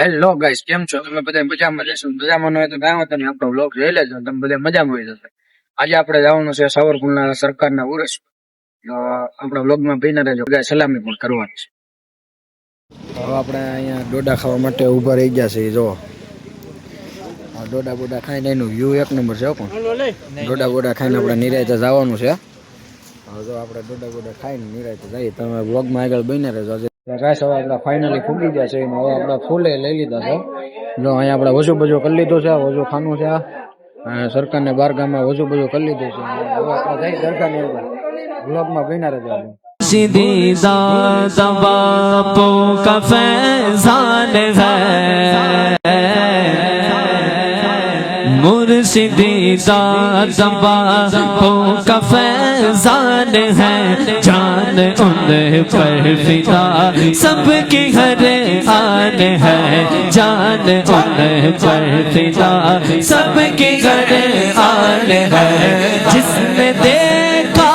Hello guys, કેમ છો? તમે બધા મજામાં જશો? મજામાં ન હોય તો કાંઈ વાંધો નહીં, આપણો વ્લોગ જોઈ લેજો. તમે બધા મજામાં હોય જશે. આજે આપણે જવાનું છે સાવરકુંડલા સરકારના ઉરસ. આપણા વ્લોગમાં ભીના રહેજો. બધા સલામી પણ કરવાની છે. હવે આપણે અહીંયા ડોડા ખાવા માટે ઊભા રહી ગયા છે. જો ડોડા બોડા ખાઈને એનું વ્યૂ એક નંબર છે. પણ ડોડા બોડા ખાઈને આપણે નિરાયતે જવાનું છે. હવે જો આપણે ડોડા બોડા ખાઈને નિરાયતે જઈએ. તમે વ્લોગમાં આગળ બની રહેજો. રાસ હવે આપણે ફાઇનલી ફૂગી ગયા છે. એમાં હવે આપણે ફૂલે લઈ લીધા છે. જો અહીંયા આપણે વજુ બજુ કરી લીધું છે. વજુ ખાનું છે. સરકારને બારગામમાં વજુ બજુ કરી લીધું છે. હવે આપણે જઈ દરગાહની અંદર વ્લોગમાં બન્યા રહેજો. शिदीदा बापों का फैजान है मुर्शिदीदा बापों का फैजान है जान उन पर फिदा सबकी हर आन है जान उन पर फिदा सबकी हर आन है जिसने देखा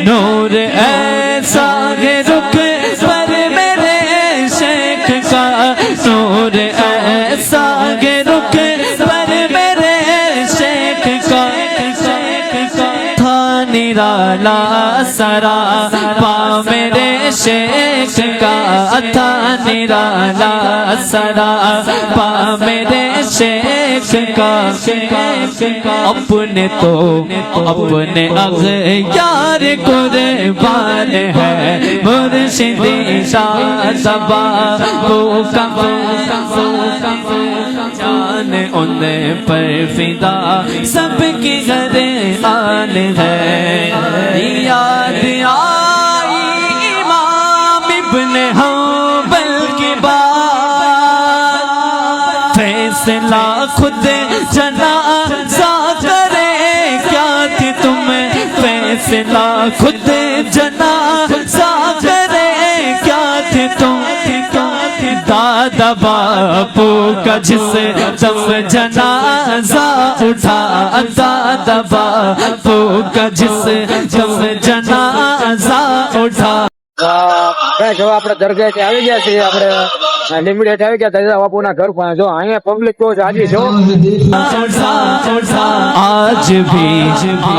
नूर ऐसा है रुख पर मेरे शेख का नूर ऐसा है रुख पर मेरे शेख का था निराला सरा पा मेरे शेख का था निराला सरा पा मेरे शेख का अपने तो अपने अग़यार कुर्बान है मुर्शिदी शाज़बा वो जान उन पर फिदा सबकी गरीबान है याद आई इमाम इब्ने हंबल की बात फैसला खुद जनाज़ा करे क्या थी तुम्हें फैसला खुद जनाज़ा करे क्या थे तुम दादा बापू का जिस दम जनाज़ा उठा दादा बापू का जिस दम जनाज़ा उठा જો આપણે દરગાહે આવી ગયા છીએ. આપણે લિમિટેડ આવી ગયા દાદા બાપુના ઘર પાસે. જો અહીંયા પબ્લિક તો જાજી છો. आज भी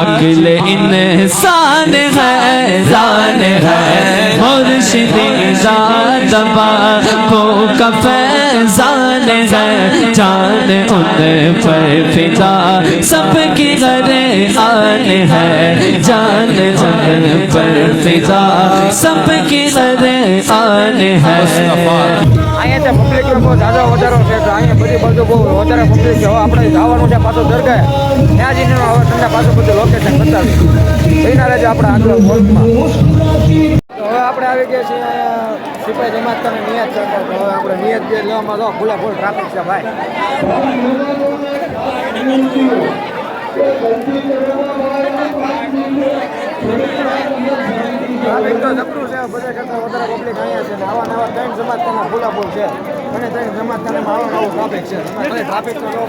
अकल इंसान हैरान है मुर्शिदी ज़ात बापों का फैज़ान है जान उन पर फिदा सबकी गरीबान है जान उन पर फिदा सबकी गरीबान है. અહીંયા પબ્લિકનો બહુ જાજો વધારો છે. અહીંયા બધી બાજુ બહુ વધારે પબ્લિક છે. હવે આપણે જવાનું છે પાછું દરગાહે. ત્યાં જઈને હવે તમને પાછું બધું લોકેશન બતાવી એના રહેજો આપણે આગળ વર્કમાં. હવે આપણે આવી ગયા છીએ અહીંયા સિપાહી જમાત તમે નિયત કરતા. હવે આપણે નિયત જે લેવામાં તો ફૂલે ફૂલ ટ્રાફિક છે ભાઈ. ટ્રાફિક તો જબરું છે. બધા કરતા વધારે પબ્લિક અહીંયા છે. આવા નવા 3 જમાતના ફૂલા ફૂલ છે. અને 3 જમાતના આવા નવું ટ્રાફિક છે. ટ્રાફિક તો જો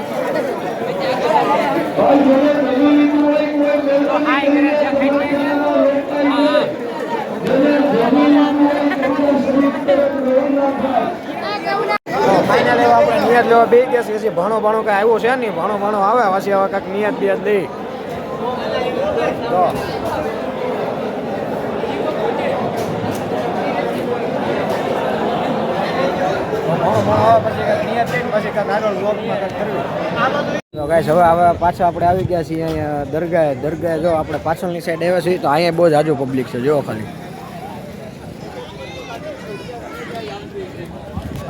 ફાઇનલ એવા આપણે નિયત લેવા બે ગયા છે. ભણો કઈ આવ્યો છે નહીં. ભણો આવે પછી હવે કાંઈક નિયત બિયત લઈ તો હવે પાછા આપણે આવી ગયા છીએ અહીંયા દરગાહે. જો આપણે પાછળની સાઈડ આવ્યા છીએ તો અહીંયા બહુ જ આજુ પબ્લિક છે. જો ખાલી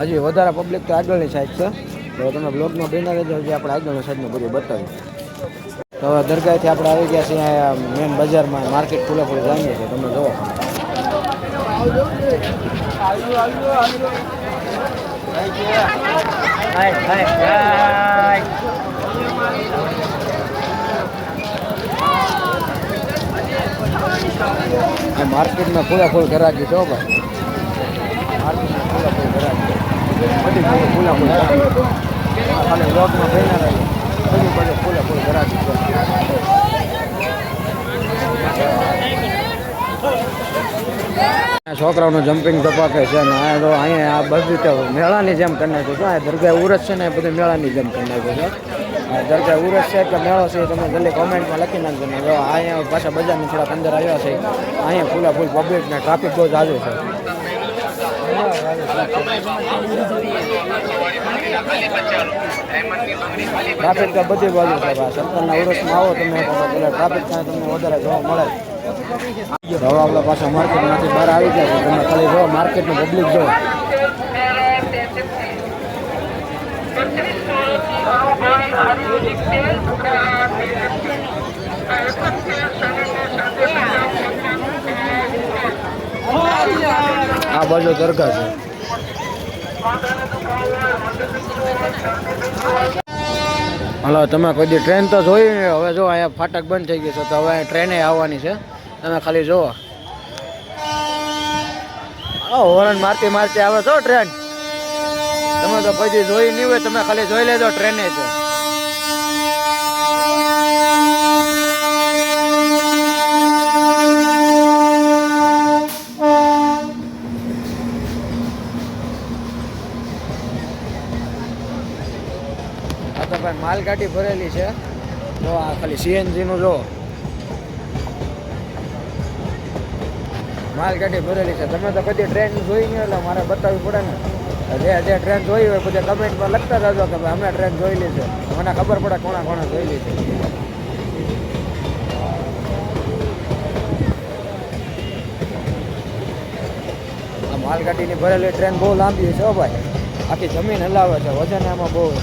હજી વધારે પબ્લિક તો આગળની સાઈડ છે. તો તમે બ્લોગમાં બના રહેજો. હજી આપણે આગળની સાઈડનું બધું બતાવ્યું. તો હવે દરગાહથી આપણે આવી ગયા છીએ અહીંયા મેન બજારમાં. માર્કેટ ફૂલે જઈએ છીએ. તમે જોવો માર્કેટમાં ફૂલ ઘરાકી છો ભાઈ. માર્કેટમાં ફૂલ ઘરાકી બધી ફૂલા ખાલી બ્લોકમાં ભેગા રહે બધી ફૂલ ઘરાકી છે. છોકરાઓનું જમ્પિંગ ધપાકે છે ને આ તો અહીંયા આ બધું તો મેળાની જેમ કરી નાખ્યું છે. આ દરગાહ ઉરસ છે ને એ બધું મેળાની જેમ કરી નાખ્યું છે. આ દરગાહ ઉરસ છે કે મેળો છે તમે જલ્દી કોમેન્ટમાં લખી નાખજો ને જો અહીંયા પાછા બજારની થોડાક અંદર આવ્યા છે. અહીંયા ફૂલા ફૂલ પબ્લિક ને ટ્રાફિક બહુ જાજુ છે. ટ્રાફિક તો બધી બાજુ છે. સરકારના ઉરસમાં આવો તમે પેલા ટ્રાફિક ત્યાં તમને વધારે જોવા મળે. હવે આપણા પાછા માર્કેટમાંથી બહાર આવી ગયા છે. તમે ખાલી જો માર્કેટનું પબ્લિક જો. આ બાજુ દરગાહ છે. હલો તમે કોઈ દી ટ્રેન તો જોઈ ને હવે જો અહીંયા ફાટક બંધ થઈ ગયું છે તો હવે ટ્રેને આવવાની છે. તમે ખાલી જુઓ હોરન મારતી મારતી આવે છો ટ્રેન. તમે તો કોઈ દી જોઈ નહીં હોય તમે ખાલી જોઈ લેજો ટ્રેને છે. આ તો ભાઈ માલગાડી ભરેલી છે. જો આ ખાલી સીએનજી નું જો માલગાડી ભરેલી છે. તમે તો કદી ટ્રેન જોઈ નહીં એટલે મારે બતાવવી પડે ને. જે ટ્રેન જોઈ હોય પછી કમેન્ટમાં લખતા રહેજો કે ભાઈ અમે ટ્રેન જોયેલી છે. મને ખબર પડે કોણા કોણે જોયેલી છે. આ માલગાડીની ભરેલી ટ્રેન બહુ લાંબી છે ભાઈ. આખી જમીન હલાવે છે. વજન આમાં બહુ છે.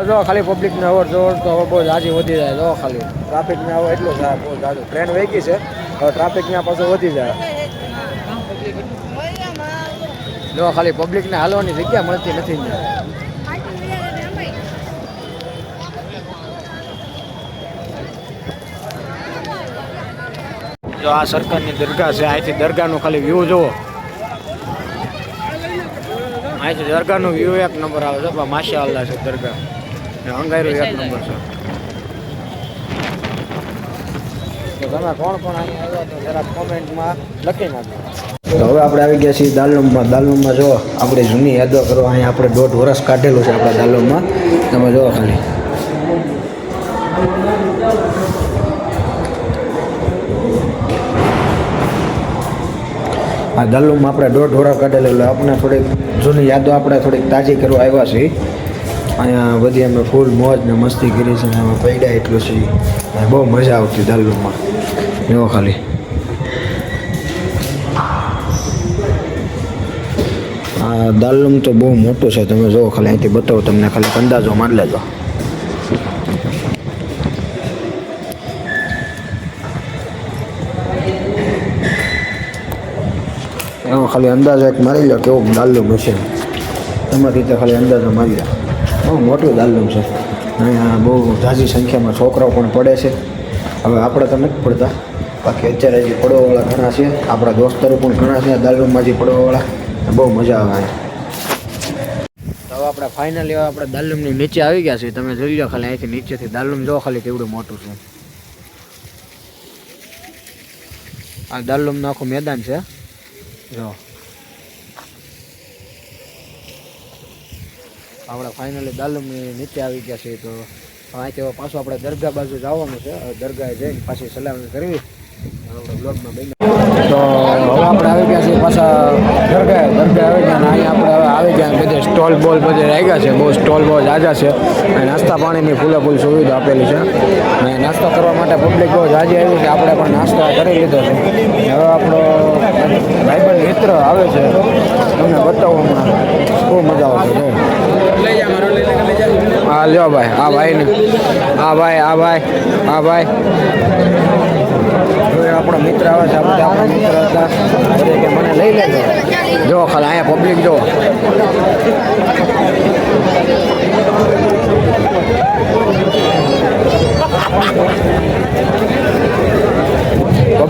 જો ખાલી પબ્લિક ને અવર જવર તો હવે બહુ જાજી વધી જાય. જો ખાલી ટ્રાફિક ને હવે એટલું થાય બહુ જાજુ. ટ્રેન વેગી છે હવે ટ્રાફિક ત્યાં પાછું વધી જાય. જો ખાલી પબ્લિક ને હાલવાની જગ્યા મળતી નથી. જો આ સરકારની દરગાહ છે. અહીંથી દરગાહનું ખાલી વ્યૂ જુઓ. અહીંથી દરગાહનું વ્યૂ એક નંબર આવે છે. માશા અલ્લાહ છે દરગાહ. અંગારું એક નંબર છે. તો તમે કોણ કોણ અહીંયા આવ્યા તો જરા કોમેન્ટમાં લખી નાખો. તો હવે આપણે આવી ગયા છીએ દાલનોમાં. દાલનોમાં જો આપણે જૂની યાદો કરો. અહીંયા આપણે 1.5 વર્ષ કાઢેલું છે આપણા દાલનોમાં. તમે જુઓ ખાલી આ દાલનોમાં આપણે 1.5 વર્ષ કાઢેલું એટલે આપણે થોડીક જૂની યાદો આપણે થોડીક તાજી કરવા આવ્યા છીએ. અહીંયા બધી અમે ફૂલ મોજ ને મસ્તી કરી છે. એમાં પૈડા એટલું છે. બહુ મજા આવતી દાલનોમાં. એવો ખાલી આ દાલનોમ તો બહુ મોટું છે. તમે જુઓ ખાલી અહીંથી બતાવો તમને ખાલી અંદાજો મારી લેજો. એમાં ખાલી અંદાજો એક મારી લો કેવું દાલનોમ હશે. તમારી રીતે ખાલી અંદાજો મારી લો. બહુ મોટું દાલનોમ છે. અહીંયા બહુ ઝાઝી સંખ્યામાં છોકરાઓ પણ પડે છે. હવે આપણે તો નથી પડતા. બાકી અત્યારે હજી પડવાવાળા ઘણા છે. આપણા દોસ્તારો પણ ઘણા છે દાલનોમમાં હજી પડવાવાળા. બહુ મજા આવે. તો હવે આપણે ફાઇનલી આપણે દાલનોમની નીચે આવી ગયા છીએ. તમે જોઈ લો ખાલી અહીંથી નીચેથી દાલનોમ જો ખાલી કેવડું મોટું છે. આ દાલનોમનું આખું મેદાન છે. જો આપણે ફાઇનલી દાલનોમની નીચે આવી ગયા છીએ. તો અહીંથી પાછું આપણે દરગાહ બાજુ જવાનું છે. દરગાહે જઈને પાછી સલામતી કરવી આપણે બ્લોગમાં બની. તો હવે આપણે આવી ગયા છીએ પાછા દરગાહે આવી ગયા. અહીંયા આપણે હવે આવી ગયા. બધે સ્ટોલ બોલ બધે લાગ્યા છે. બહુ સ્ટોલ બહુ જાજા છે. અને નાસ્તા પાણીની ફૂલે ફૂલ સુવિધા આપેલી છે. અને નાસ્તો કરવા માટે પબ્લિક બહુ જાજી આવી છે. આપણે પણ નાસ્તો કરી લીધો છે. હવે આપણો ભાઈબંધ મિત્ર આવે છે. તમને બતાવું હમણાં બહુ મજા આવશે. હા લ્યો ભાઈ. આ ભાઈ ને આ ભાઈ આપણો મિત્ર આવે છે. આપણે આપણા મિત્ર હતા કે મને લઈ લેજો. જો ખાલી અહીંયા પબ્લિક જો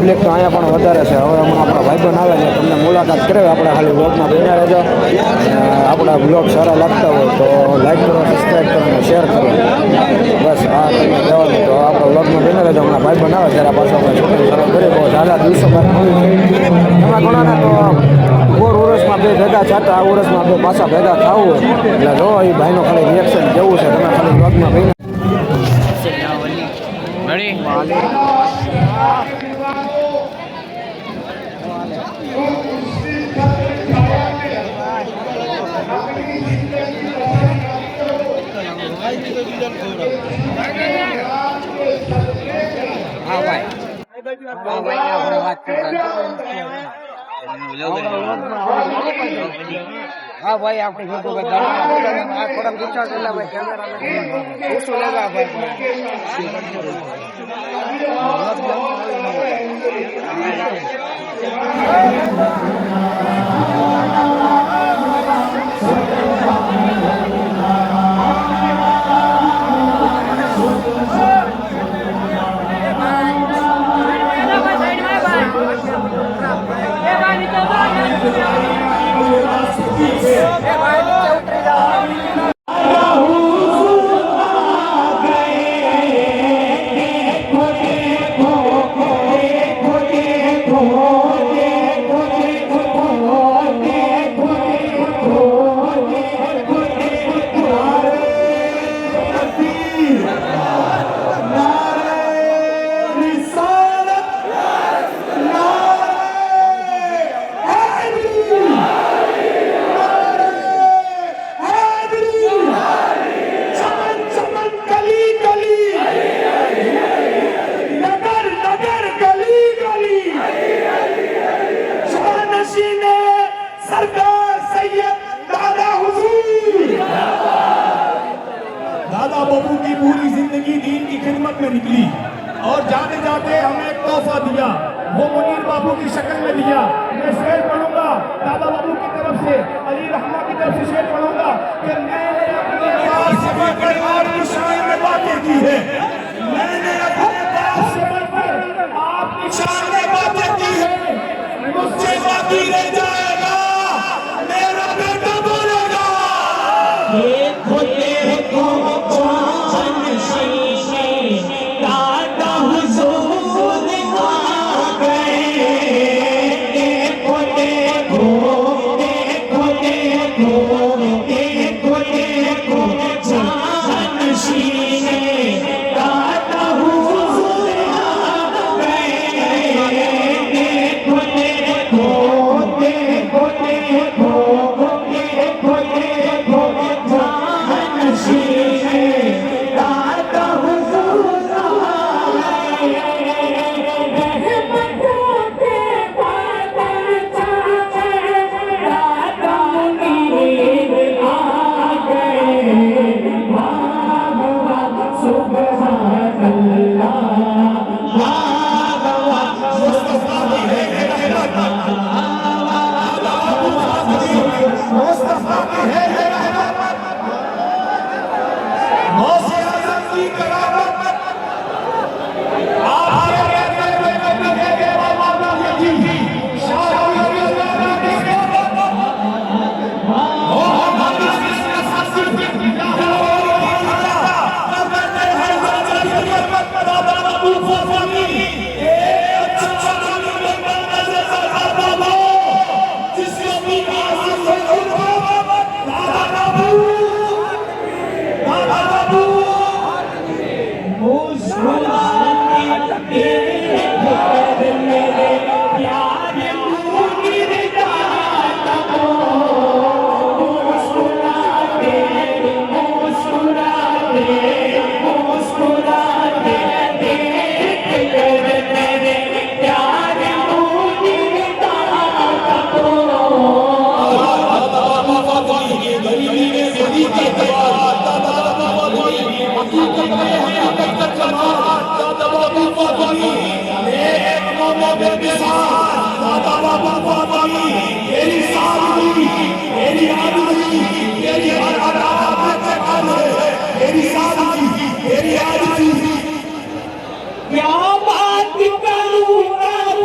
પબ્લિક તો અહીંયા પણ વધારે છે. હવે હમણાં આપણા ભાઈબંધ આવે છે, તમને મુલાકાત કરાવે. આપણે ખાલી બ્લોગમાં બન્યા રહેજો. આપણા બ્લોગ સારા લાગતા હોય તો લાઈક કરો, સબસ્ક્રાઈબ કરો અને શેર કરો. બસ આ તમને કહેવાનું. તો આપણા બ્લોગમાં બન્યા રહેજો. હમણાં ભાઈબંધ આવે ત્યારે પાછો આપણે શૂટિંગ ચાલુ કરી. બહુ ઝાલા દિવસો બાદ મળ્યું છે. એમાં ઘણાને તો બોર વર્ષમાં બે ભેગા થતા, આ વર્ષમાં બે પાછા ભેગા થવું હોય એટલે જો એ ભાઈનો ખાલી રિએક્શન કેવું છે તમે ખાલી બ્લોગમાં બન્યા. हाँ भाई आपने फोटो का थोड़ा पूछा चला भाई कैमरा उसको लगा भाई दादा बाबू की पूरी जिंदगी दीन की खिदमत में निकली और जाते जाते हमें एक तोहफा दिया, वो मुनीर बाबू की शक्ल में दिया। मैं शेर पढ़ूंगा दादा बाबू की तरफ से, अली रहमा की तरफ से शेर पढ़ूंगा कि मैंने अपने पास से बढ़कर आपकी शान में बातें की है, मैंने अपने पास से बढ़कर आपकी शान में बातें की है, मुझसे बाकी रह जाएगा मेरा बेटा बोलेगा देखो देखो क्या बात करूं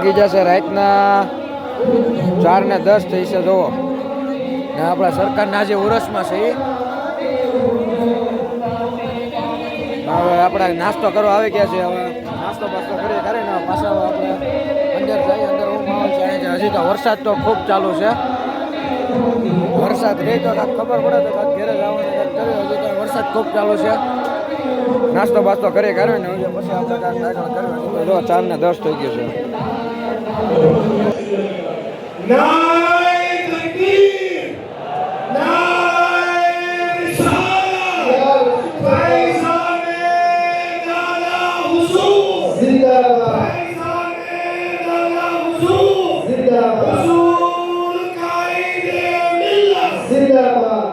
વાગી જશે રાતના 4:10 થઈ છે જોવો ને આપણા સરકારના જે ઉરસમાં છે એ હવે આપણે નાસ્તો કરવા આવી ગયા છે. હવે નાસ્તો બાસ્તો કરીએ કરે ને પાછા આપણે અંદર જઈએ. અંદર હું માહોલ છે અહીં હજી તો વરસાદ તો ખૂબ ચાલુ છે. વરસાદ રહે તો કાંઈક ખબર પડે તો કાંઈક ઘેરે જવાનું કાંઈક કર્યું. હજી તો વરસાદ ખૂબ ચાલુ છે. નાસ્તો બાસ્તો કરીએ કરે ને પછી આપણે કાંઈક આગળ કર્યું. હજી તો જો 4:10 થઈ ગયું છે. नारे तकबीर, नारे रिसालत, फैज़ाने नाला हुजूर जिंदाबाद, फैज़ाने नाला हुजूर जिंदाबाद, हुजूर कायदे मिल्लत जिंदाबाद.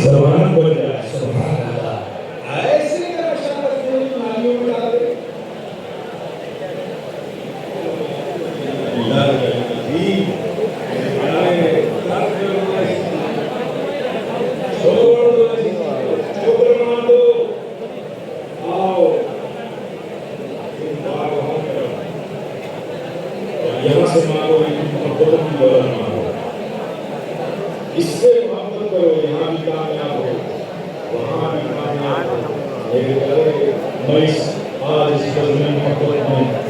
जबान बोल जाए सुभान अल्लाह. ऐसे यहाँ से मांगो मोहब्बत की दौलत मांगो, इससे मोहब्बत करो. यहाँ भी कामयाब हो, वहाँ भी कामयाब हो. आज इस मोहब्बत में